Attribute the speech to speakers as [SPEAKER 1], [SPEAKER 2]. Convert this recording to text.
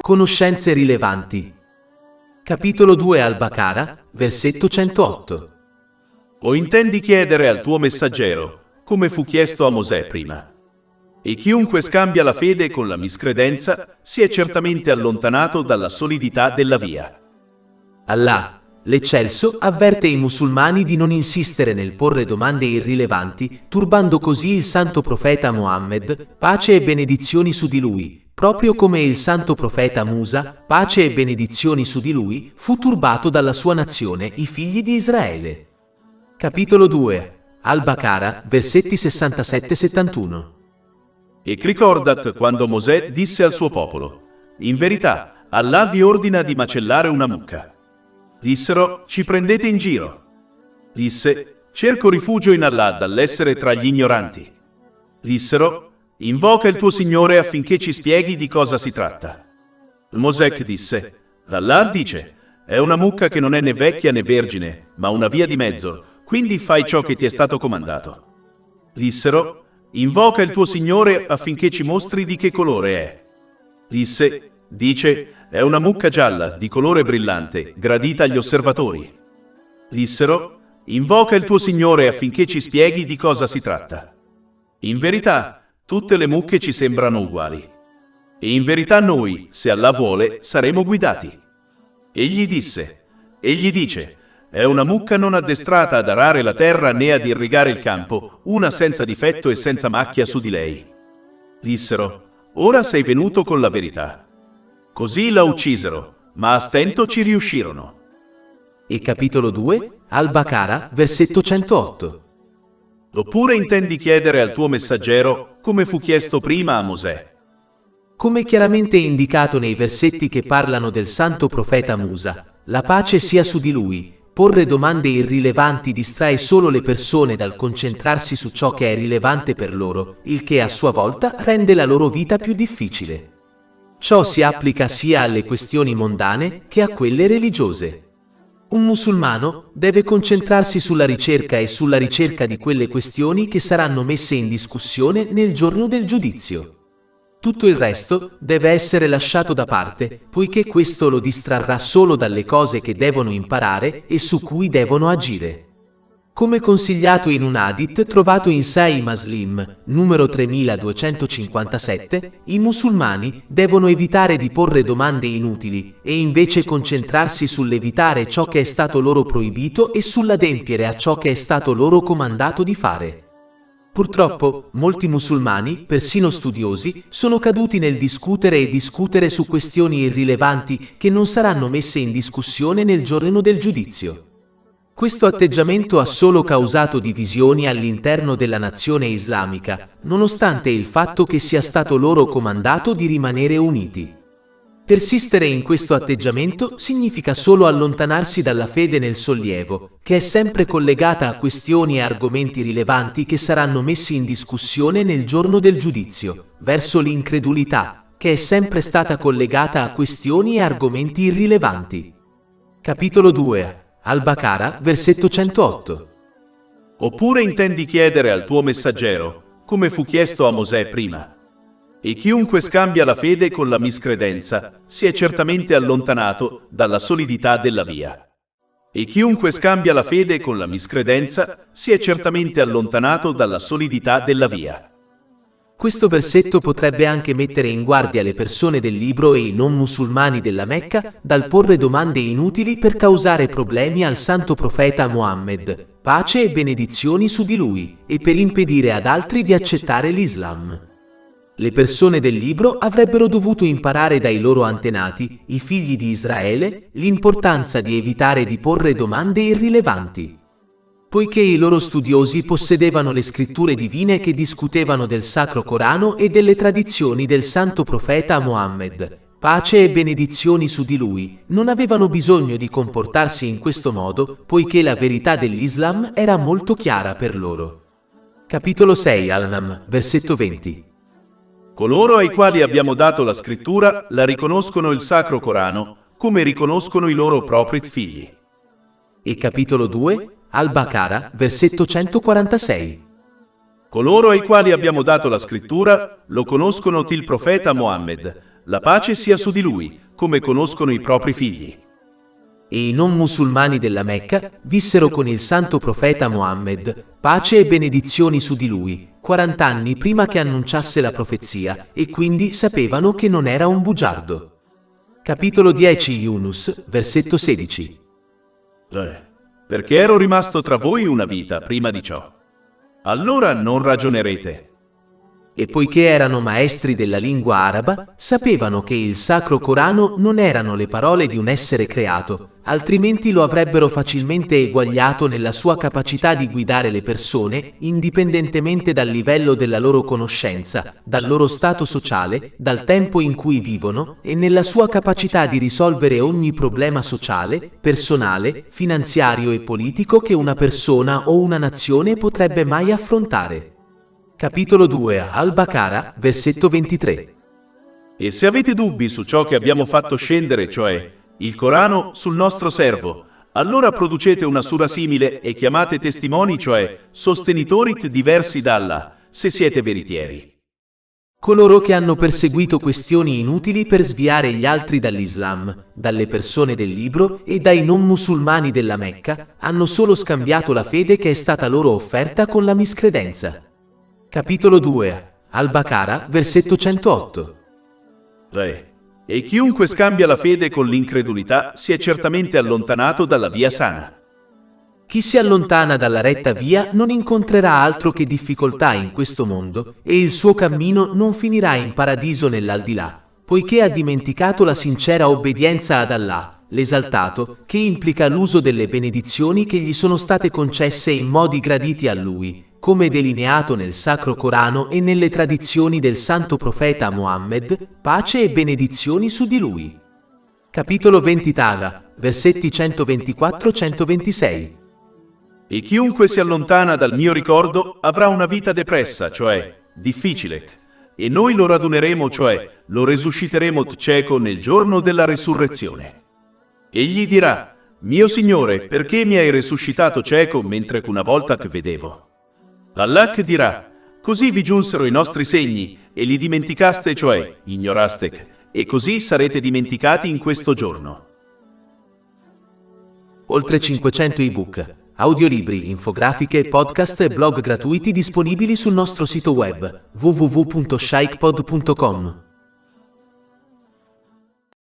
[SPEAKER 1] Conoscenze rilevanti. Capitolo 2 Al-Baqara, versetto 108.
[SPEAKER 2] O intendi chiedere al tuo messaggero, come fu chiesto a Mosè prima? E chiunque scambia la fede con la miscredenza si è certamente allontanato dalla solidità della via.
[SPEAKER 1] Allah, l'Eccelso, avverte i musulmani di non insistere nel porre domande irrilevanti, turbando così il santo profeta Mohammed, pace e benedizioni su di lui, proprio come il santo profeta Musa, pace e benedizioni su di lui, fu turbato dalla sua nazione, i figli di Israele. Capitolo 2 Al-Baqara, versetti 67-71.
[SPEAKER 2] E ricordat quando Mosè disse al suo popolo: in verità, Allah vi ordina di macellare una mucca. Dissero: ci prendete in giro. Disse: cerco rifugio in Allah dall'essere tra gli ignoranti. Dissero: invoca il tuo Signore affinché ci spieghi di cosa si tratta. Mosè disse: Allah dice: è una mucca che non è né vecchia né vergine, ma una via di mezzo, quindi fai ciò che ti è stato comandato. Dissero: invoca il tuo Signore affinché ci mostri di che colore è. Dice, è una mucca gialla, di colore brillante, gradita agli osservatori. Dissero: invoca il tuo Signore affinché ci spieghi di cosa si tratta. In verità, tutte le mucche ci sembrano uguali. E in verità noi, se Allah vuole, saremo guidati. Egli dice, è una mucca non addestrata ad arare la terra né ad irrigare il campo, una senza difetto e senza macchia su di lei. Dissero: ora sei venuto con la verità. Così la uccisero, ma a stento ci riuscirono.
[SPEAKER 1] E capitolo 2, Al-Baqara, versetto 108.
[SPEAKER 2] Oppure intendi chiedere al tuo messaggero, come fu chiesto prima a Mosè?
[SPEAKER 1] Come chiaramente indicato nei versetti che parlano del santo profeta Musa, la pace sia su di lui. Porre domande irrilevanti distrae solo le persone dal concentrarsi su ciò che è rilevante per loro, il che a sua volta rende la loro vita più difficile. Ciò si applica sia alle questioni mondane che a quelle religiose. Un musulmano deve concentrarsi sulla ricerca di quelle questioni che saranno messe in discussione nel giorno del giudizio. Tutto il resto deve essere lasciato da parte, poiché questo lo distrarrà solo dalle cose che devono imparare e su cui devono agire. Come consigliato in un hadith trovato in Sahih Muslim, numero 3257, i musulmani devono evitare di porre domande inutili e invece concentrarsi sull'evitare ciò che è stato loro proibito e sull'adempiere a ciò che è stato loro comandato di fare. Purtroppo, molti musulmani, persino studiosi, sono caduti nel discutere su questioni irrilevanti che non saranno messe in discussione nel giorno del giudizio. Questo atteggiamento ha solo causato divisioni all'interno della nazione islamica, nonostante il fatto che sia stato loro comandato di rimanere uniti. Persistere in questo atteggiamento significa solo allontanarsi dalla fede nel sollievo, che è sempre collegata a questioni e argomenti rilevanti che saranno messi in discussione nel giorno del giudizio, verso l'incredulità, che è sempre stata collegata a questioni e argomenti irrilevanti. Capitolo 2 Al-Baqara, versetto 108.
[SPEAKER 2] Oppure intendi chiedere al tuo messaggero, come fu chiesto a Mosè prima? E chiunque scambia la fede con la miscredenza si è certamente allontanato dalla solidità della via. E chiunque scambia la fede con la miscredenza si è certamente allontanato dalla solidità della via.
[SPEAKER 1] Questo versetto potrebbe anche mettere in guardia le persone del libro e i non musulmani della Mecca dal porre domande inutili per causare problemi al santo profeta Mohammed, pace e benedizioni su di lui, e per impedire ad altri di accettare l'Islam. Le persone del libro avrebbero dovuto imparare dai loro antenati, i figli di Israele, l'importanza di evitare di porre domande irrilevanti. Poiché i loro studiosi possedevano le scritture divine che discutevano del Sacro Corano e delle tradizioni del santo profeta Mohammed, pace e benedizioni su di lui, non avevano bisogno di comportarsi in questo modo, poiché la verità dell'Islam era molto chiara per loro. Capitolo 6 Al-Nam, versetto 20.
[SPEAKER 2] Coloro ai quali abbiamo dato la scrittura la riconoscono il Sacro Corano, come riconoscono i loro propri figli.
[SPEAKER 1] E capitolo 2, Al-Baqara, versetto 146.
[SPEAKER 2] Coloro ai quali abbiamo dato la scrittura lo conoscono il profeta Mohammed, la pace sia su di lui, come conoscono i propri figli.
[SPEAKER 1] E i non musulmani della Mecca vissero con il santo profeta Mohammed, pace e benedizioni su di lui, 40 anni prima che annunciasse la profezia, e quindi sapevano che non era un bugiardo. Capitolo 10 Yunus, versetto 16.
[SPEAKER 2] Perché ero rimasto tra voi una vita prima di ciò. Allora non ragionerete.
[SPEAKER 1] E poiché erano maestri della lingua araba, sapevano che il Sacro Corano non erano le parole di un essere creato, altrimenti lo avrebbero facilmente eguagliato nella sua capacità di guidare le persone, indipendentemente dal livello della loro conoscenza, dal loro stato sociale, dal tempo in cui vivono e nella sua capacità di risolvere ogni problema sociale, personale, finanziario e politico che una persona o una nazione potrebbe mai affrontare. Capitolo 2 Al-Baqarah, versetto 23.
[SPEAKER 2] E se avete dubbi su ciò che abbiamo fatto scendere, cioè il Corano, sul nostro servo, allora producete una sura simile e chiamate testimoni, cioè sostenitori diversi da Allah, se siete veritieri.
[SPEAKER 1] Coloro che hanno perseguito questioni inutili per sviare gli altri dall'Islam, dalle persone del libro e dai non musulmani della Mecca, hanno solo scambiato la fede che è stata loro offerta con la miscredenza. Capitolo 2 Al-Baqarah, versetto 108.
[SPEAKER 2] E chiunque scambia la fede con l'incredulità si è certamente allontanato dalla via sana.
[SPEAKER 1] Chi si allontana dalla retta via non incontrerà altro che difficoltà in questo mondo e il suo cammino non finirà in paradiso nell'aldilà, poiché ha dimenticato la sincera obbedienza ad Allah, l'esaltato, che implica l'uso delle benedizioni che gli sono state concesse in modi graditi a lui, come delineato nel Sacro Corano e nelle tradizioni del santo profeta Mohammed, pace e benedizioni su di lui. Capitolo 20 Taga, versetti 124-126.
[SPEAKER 2] E chiunque si allontana dal mio ricordo avrà una vita depressa, cioè difficile, e noi lo raduneremo, cioè lo resusciteremo cieco nel giorno della resurrezione. Egli dirà: mio Signore, perché mi hai resuscitato cieco mentre che una volta che vedevo? Allah dirà: così vi giunsero i nostri segni e li dimenticaste, cioè ignoraste, e così sarete dimenticati in questo giorno.
[SPEAKER 1] Oltre 500 ebook, audiolibri, infografiche, podcast e blog gratuiti disponibili sul nostro sito web www.shaykhpod.com.